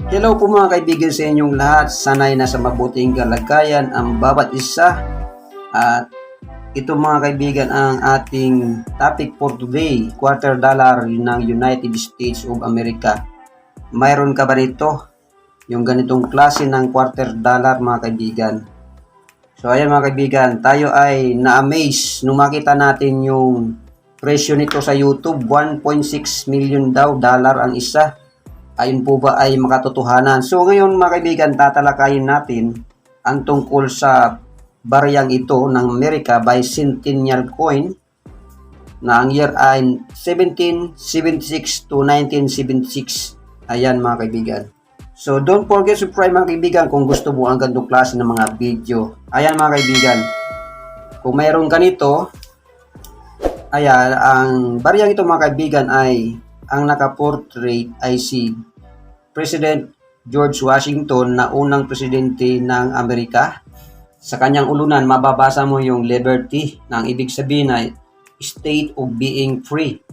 Hello po mga kaibigan sa inyong lahat. Sana'y nasa mabuting kalagayan ang bawat isa. At ito mga kaibigan ang ating topic for today, quarter dollar ng United States of America. Mayroon ka ba nito? Yung ganitong klase ng quarter dollar mga kaibigan. So ayan mga kaibigan, tayo ay na-amaze nung makita natin yung presyo nito sa YouTube. 1.6 million daw dollar ang isa. Ayun po ba ay makatotohanan? So ngayon mga kaibigan, tatalakayin natin ang tungkol sa bariyang ito ng Amerika bicentennial coin na ang year ay 1776 to 1976. Ayan mga kaibigan. So don't forget to subscribe mga kaibigan kung gusto mo ang ganitong klase ng mga video. Ayan mga kaibigan. Kung mayroong ganito, ayan, ang bariyang ito mga kaibigan ay ang nakaportrait ay si President George Washington na unang presidente ng Amerika. Sa kanyang ulunan, mababasa mo yung liberty na ang ibig sabihin ay state of being free.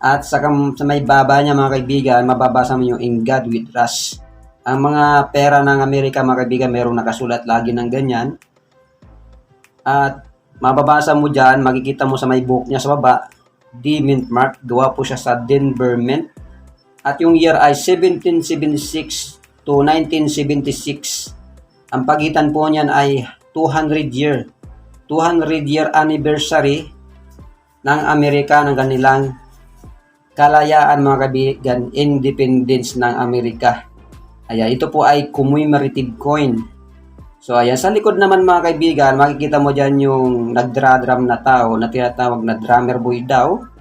At sa may baba niya mga kaibigan, mababasa mo yung in God we trust. Ang mga pera ng Amerika mga kaibigan, mayroong nakasulat lagi ng ganyan. At mababasa mo dyan, makikita mo sa may book niya sa baba, D Mint Mark, gawa po siya sa Denver Mint. At yung year ay 1776 to 1976. Ang pagitan po niyan ay 200 year anniversary ng Amerika, ng kanilang kalayaan mga kaibigan, independence ng Amerika. Ayan, ito po ay commemorative coin. So ayan, sa likod naman mga kaibigan, makikita mo dyan yung nagdra-drum na tao na tinatawag na drummer boy daw.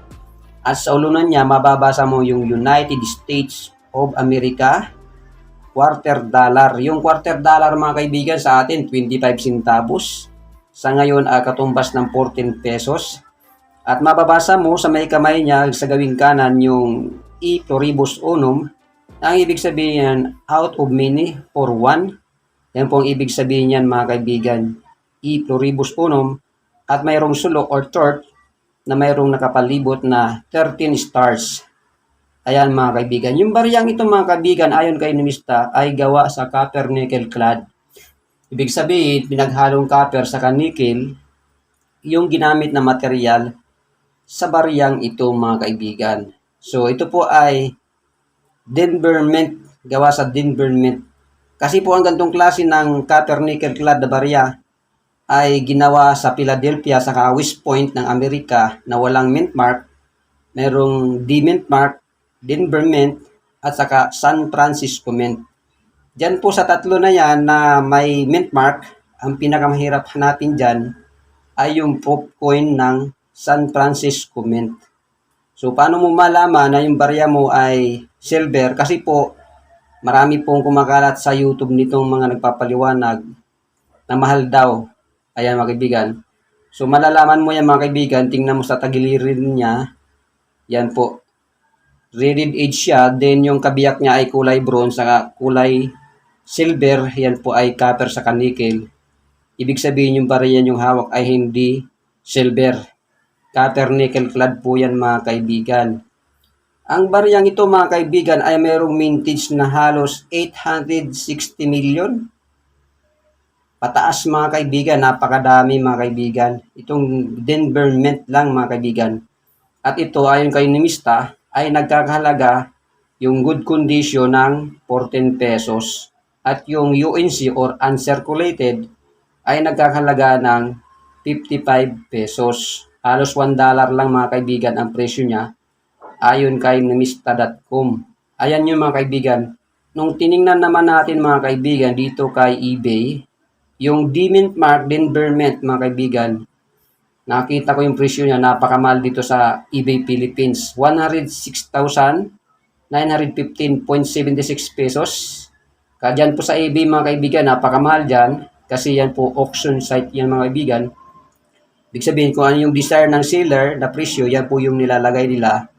At sa ulunan niya, mababasa mo yung United States of America, quarter dollar. Yung quarter dollar mga kaibigan sa atin, 25 centavos. Sa ngayon, katumbas ng 14 pesos. At mababasa mo sa may kamay niya, sa gawing kanan, yung E pluribus unum. Ang ibig sabihin, out of many for one. Yan po ang ibig sabihin niyan mga kaibigan. E pluribus unum. At mayroong sulok or third na mayroong nakapalibot na 13 stars. Ayan mga kaibigan. Yung bariyang ito mga kaibigan, ayon kay Numista, ay gawa sa copper nickel clad. Ibig sabihin, pinaghalong copper sa nickel, yung ginamit na material sa bariyang ito mga kaibigan. So ito po ay Denver Mint, gawa sa Denver Mint. Kasi po ang gantong klase ng copper nickel clad na barya ay ginawa sa Philadelphia sa West Point ng Amerika na walang mint mark. Merong D Mint Mark, Denver Mint, at saka San Francisco Mint. Diyan po sa tatlo na yan na may mint mark, ang pinakamahirap hanapin dyan ay yung proof coin ng San Francisco Mint. So paano mo malaman na yung barya mo ay silver? Kasi po marami pong kumakalat sa YouTube nitong mga nagpapaliwanag na mahal daw. Ayan mga kaibigan. So malalaman mo yan mga kaibigan, tingnan mo sa tagiliran niya. Yan po. Reded edge siya. Then yung kabiyak niya ay kulay bronze saka kulay silver. Yan po ay copper saka nickel. Ibig sabihin yung barya yung hawak ay hindi silver. Copper nickel clad po yan mga kaibigan. Ang baryang ito mga kaibigan ay mayroong mintage na halos 860 million. Pataas mga kaibigan, napakadami mga kaibigan. Itong Denver Mint lang mga kaibigan. At ito ayon kay Numista ay nagkakahalaga yung good condition ng 14 pesos. At yung UNC or uncirculated ay nagkakahalaga ng 55 pesos. Halos $1 lang mga kaibigan ang presyo niya ayon kay numista.com. Ayan yung mga kaibigan. Nung tiningnan naman natin mga kaibigan dito kay eBay, yung D Mint Mark Denver Mint mga kaibigan, nakita ko yung presyo niya, napakamahal dito sa eBay Philippines. 106,915.76 pesos. Kaya dyan po sa eBay mga kaibigan, napakamahal dyan. Kasi yan po auction site yan mga kaibigan. Ibig sabihin kung ano yung desire ng seller na presyo, yan po yung nilalagay nila.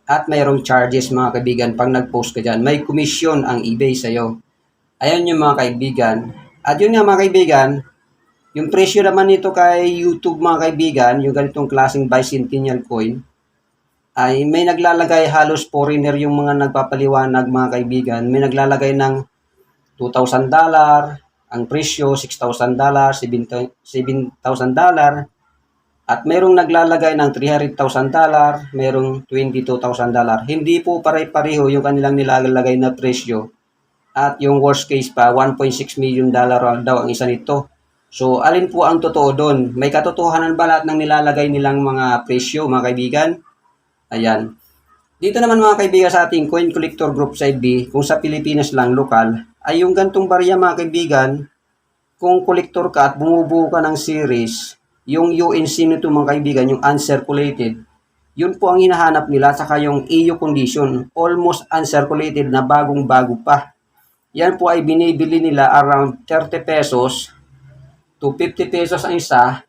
At mayroong charges mga kaibigan pag nag-post ka dyan. May commission ang eBay sa'yo. Ayan yung mga kaibigan. At yun nga mga kaibigan, yung presyo naman nito kay YouTube mga kaibigan, yung ganitong klaseng bicentennial coin, ay may naglalagay, halos foreigner yung mga nagpapaliwanag mga kaibigan. May naglalagay ng $2,000, ang presyo $6,000, $7,000, at merong naglalagay ng $300,000, merong $22,000. Hindi po pare-pareho yung kanilang nilalagay na presyo. At yung worst case pa, $1.6 million daw ang isa nito. So, alin po ang totoo doon? May katotohanan ba lahat ng nilalagay nilang mga presyo, mga kaibigan? Ayan. Dito naman mga kaibigan sa ating Coin Collector Group Side B, kung sa Pilipinas lang lokal, ay yung gantong barya mga kaibigan, kung collector ka at bumubuo ka ng series, yung UNC nito mga kaibigan, yung uncirculated, yun po ang hinahanap nila, saka yung EU condition, almost uncirculated na bagong-bago pa. Yan po ay binibili nila around 30 pesos to 50 pesos ang isa,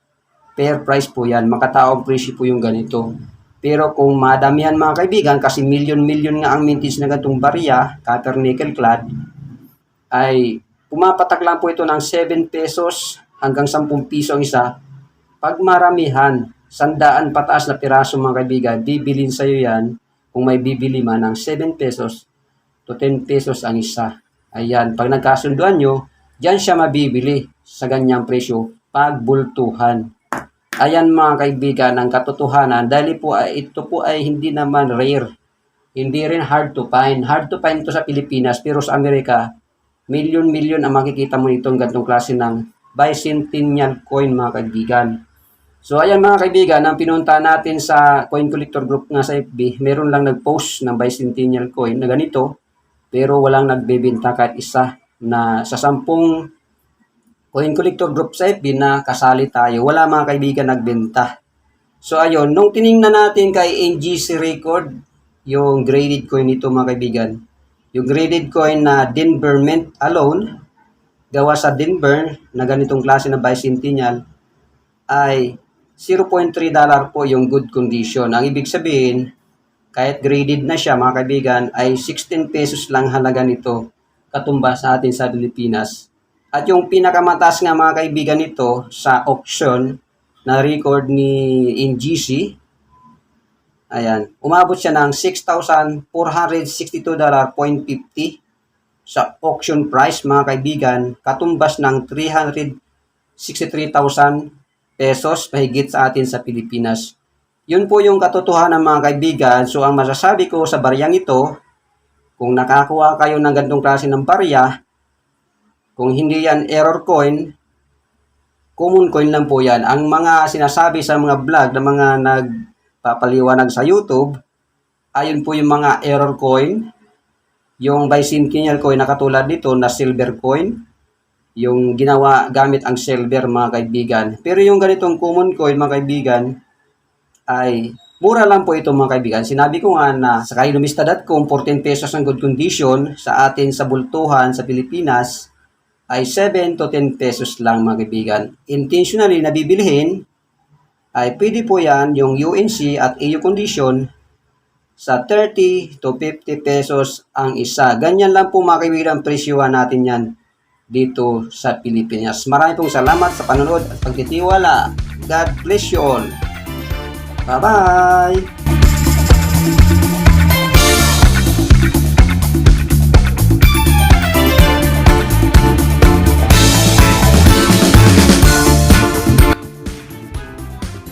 fair price po yan, makataong presyo po yung ganito. Pero kung madamihan mga kaibigan, kasi milyon-milyon nga ang mintage na ganitong barya, copper nickel clad, ay pumapatak lang po ito ng 7 pesos hanggang 10 piso ang isa. Pag maramihan, 100 pataas na piraso mga kaibigan, bibilin sa'yo yan kung may bibili man ng 7 pesos to 10 pesos ang isa. Ayan, pag nagkasunduan nyo, dyan siya mabibili sa ganyang presyo pag bultuhan. Ayan mga kaibigan, ang katotohanan, dahil po ito po ay hindi naman rare. Hindi rin hard to find. Hard to find ito sa Pilipinas, pero sa Amerika, milyon-milyon ang makikita mo itong ganitong klase ng bicentennial coin mga kaibigan. So ayan mga kaibigan, ang pinunta natin sa Coin Collector Group nga sa FB, meron lang nag-post ng bicentennial coin na ganito, pero walang nagbebenta kahit isa na sa 10 Coin Collector Group sa FB na kasali tayo. Wala mga kaibigan nagbenta. So ayun, nung tiningnan natin kay NGC Record, yung graded coin nito mga kaibigan, yung graded coin na Denver Mint alone, gawa sa Denver na ganitong klase na bicentennial, ay $0.3 po yung good condition. Ang ibig sabihin, kahit graded na siya mga kaibigan, ay 16 pesos lang halaga nito katumbas sa atin sa Pilipinas. At yung pinakamataas nga mga kaibigan nito sa auction na record ni NGC, ayan, umabot siya ng $6,462.50 sa auction price mga kaibigan, katumbas ng 363,000 pesos mahigit sa atin sa Pilipinas. Yun po yung katotohanan mga kaibigan. So ang masasabi ko sa baryang ito, kung nakakuha kayo ng ganitong klase ng barya, kung hindi yan error coin, common coin lang po yan. Ang mga sinasabi sa mga vlog na mga nagpapaliwanag sa YouTube, ayun po yung mga error coin, yung bicentennial coin na katulad nito na silver coin, yung ginawa gamit ang silver mga kaibigan. Pero yung ganitong common coin mga kaibigan, ay mura lang po ito mga kaibigan. Sinabi ko nga na sa kailumista.com, 14 pesos ang good condition, sa atin sa bultuhan sa Pilipinas, ay 7 to 10 pesos lang mga kaibigan. Intentionally na bibilihin, ay pwede po yan yung UNC at EU condition sa 30 to 50 pesos ang isa. Ganyan lang po mga kaibigan, presyuhan natin yan dito sa Pilipinas. Maraming pong salamat sa panonood at pagtitiwala. God bless you all. Bye-bye!